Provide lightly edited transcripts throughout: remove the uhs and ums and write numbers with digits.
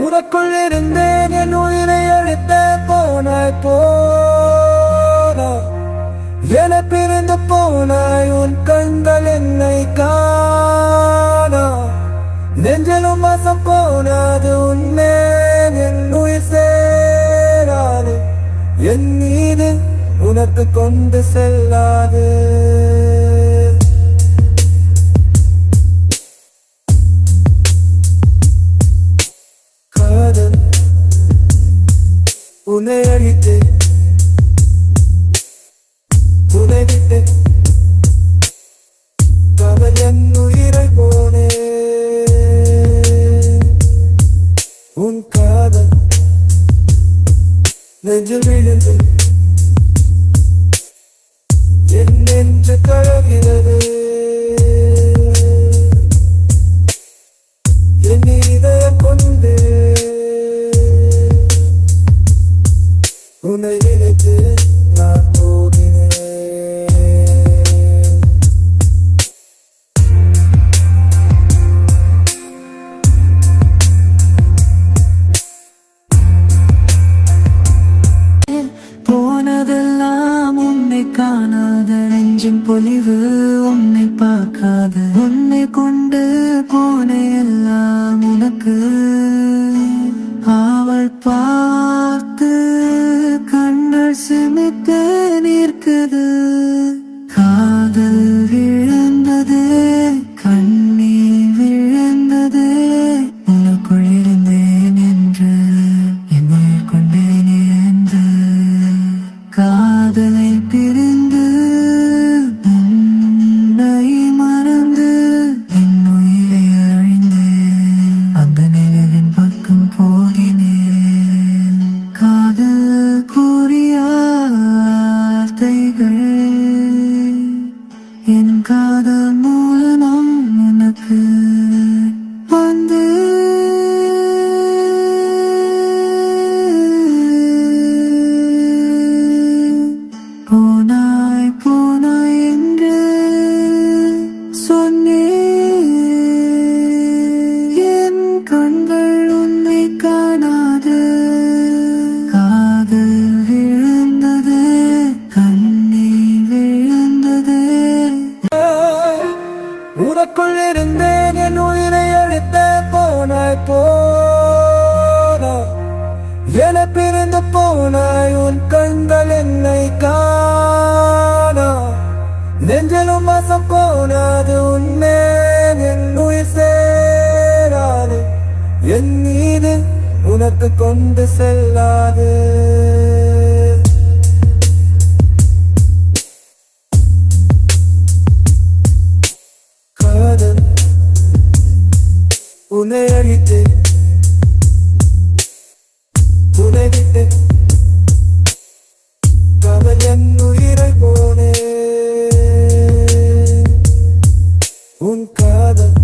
உனக்குள் இருந்தேன் என் உயிரை அழித்த போனாய் போனா என பிரிந்து போனாய் உன் கண்கள் என்னை காணா நெஞ்சலும் வசம் போனாது உன்னே என் உயிர் சேராது என் மீது உனக்கு கொண்டு செல்லாது காதல் உன்னை அழித்து உன்னை விட்டு காதல் என் உயிரை போனே உன் காதல் நெஞ்சில் விழுந்து என் நெஞ்சு கழகிறது என் இதயம் கொண்டு உன்னை நினைத்து நான் போகிறேன் போனதெல்லாம் உன்னை காணாத நெஞ்சின் பொலிவு உன்னை பார்க்காத உன்னை கொண்டு போன எல்லாம் உனக்கு அவள் பார்த்து கண்கள் சிமித்து நிற்குது காதல் விழுந்தது கண்ணீர் விழுந்தது உனக்குள் இருந்தேன் என்று என்னை கொண்டேன் என்று காதலை பிரிந்து உன்னை மறந்து என் உயிரை அழிந்தேன் அந்த நிழலின் பக்கம் போகினேன் காதல் கூறிய வார்த்தைகள் என் காதல் மூலம் எனக்கு வந்து போனாய் போனாய் என்று சொன்னேன் என் கண்கள் உன்னை காணாது காதல் விழுந்தது கண்ணீர் விழுந்தது உனக்குள் இருந்தேன் என் உயிரை அழித்த போனாய் போனா என பிரிந்து போனாய் உன் கண்கள் என்னை காணா நெஞ்சலும் வசம் போனாது உன்னே என் உயிர் சேராது என் மீது உனக்கு கொண்டு செல்லாது காதல் உன்னை அழித்து உன்னை விட்டு காதல் என் உயிரை போனே உன் காதல்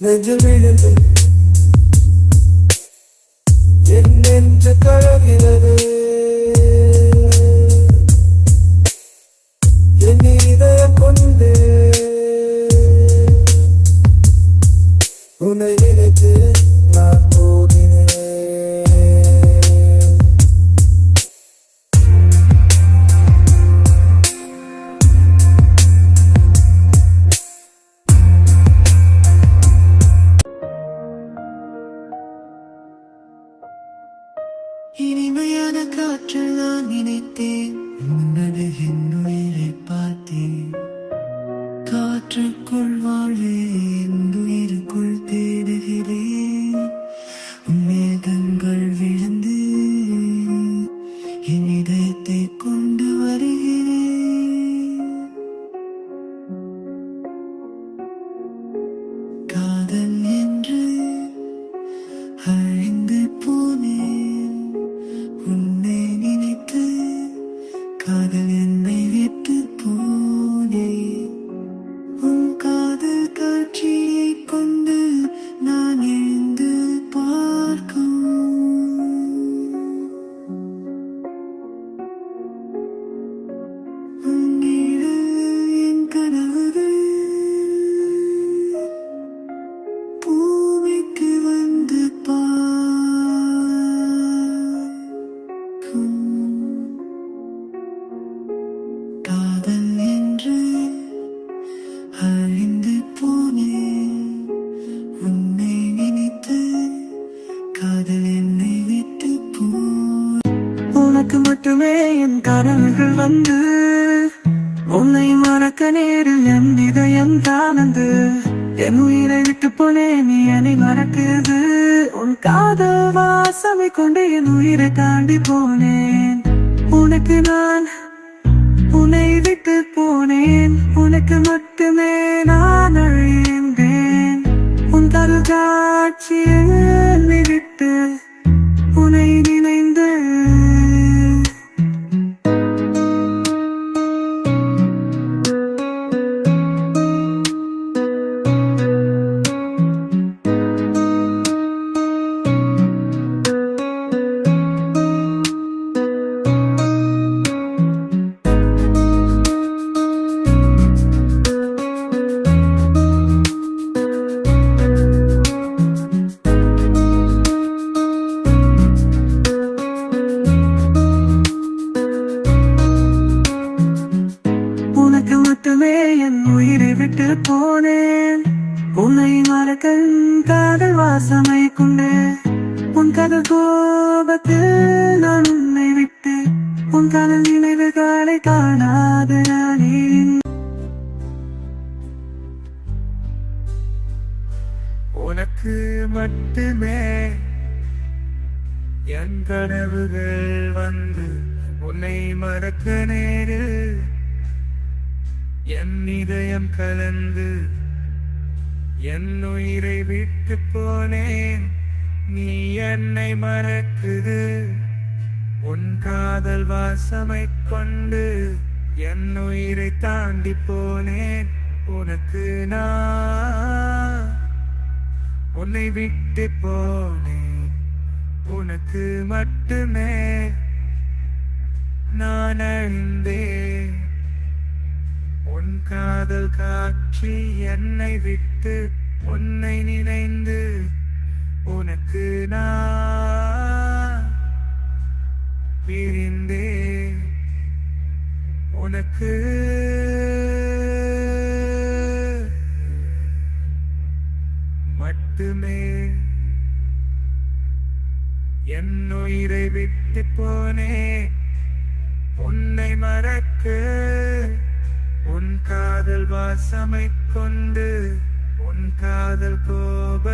நெஞ்சில் விழுந்து என் நெஞ்சு கழகிறது என் இதயம் கொண்டு உன்னை நினைத்து நான் போகிறேன் இனிமையான காற்றில் நான் நினைத்தேன் முன்னது என் உயிரை பார்த்தேன் காற்றுக்குள் வாழ்வேன் உயிருக்குள் தேடுகிறேன் உன்மேல் கண்கள் விழுந்து என் இதயத்தை கொண்டு வருகிறேன் காதல் என்று அழிந்து போனேன் உன்னை நினைத்து மட்டுமே என் கனவுகள் வந்து உன்னை மறக்க நேரில் என் இதயம் தானந்து என் உயிரை விட்டு போனே நீ என்னை மறக்குது உன் காதல் வாசமை கொண்டு என் உயிரை தாண்டி போனேன் உனக்கு நான் உன்னை விட்டு போனேன் உனக்கு மட்டுமே நான் அழிந்தேன் உன் கருள் காட்சியில் விட்டு உன்னை நினைந்து உனக்கு மட்டுமே என் உயிரை விட்டு போனேன் உன்னை மறக்க காதல் வாசமை கொண்டு உன் காதல் கோபத்தில் நான் உன்னை விட்டு உன் காதல் நினைவுகளை காணாது நானே உனக்கு மட்டுமே என் கனவுகள் வந்து உன்னை மறக்க நேரில் என் இதயம் கலந்து என் உயிரை விட்டு போனேன் நீ என்னை மறக்குது உன் காதல் வாசமை கொண்டு என் உயிரை தாண்டி போனேன் உனக்கு நான் உன்னை விட்டு போனேன் உனக்கு மட்டுமே நான் அழிந்தேன் உன் காதல் காட்சி என்னை விட்டு உன்னை நினைந்து உனக்கு நான் பிரிந்தேன் உனக்கு மட்டுமே என் உயிரை விட்டு போனேன் உன்னை மறக்க உன் காதல் வாசமை கொண்டு உன் காதல் கோப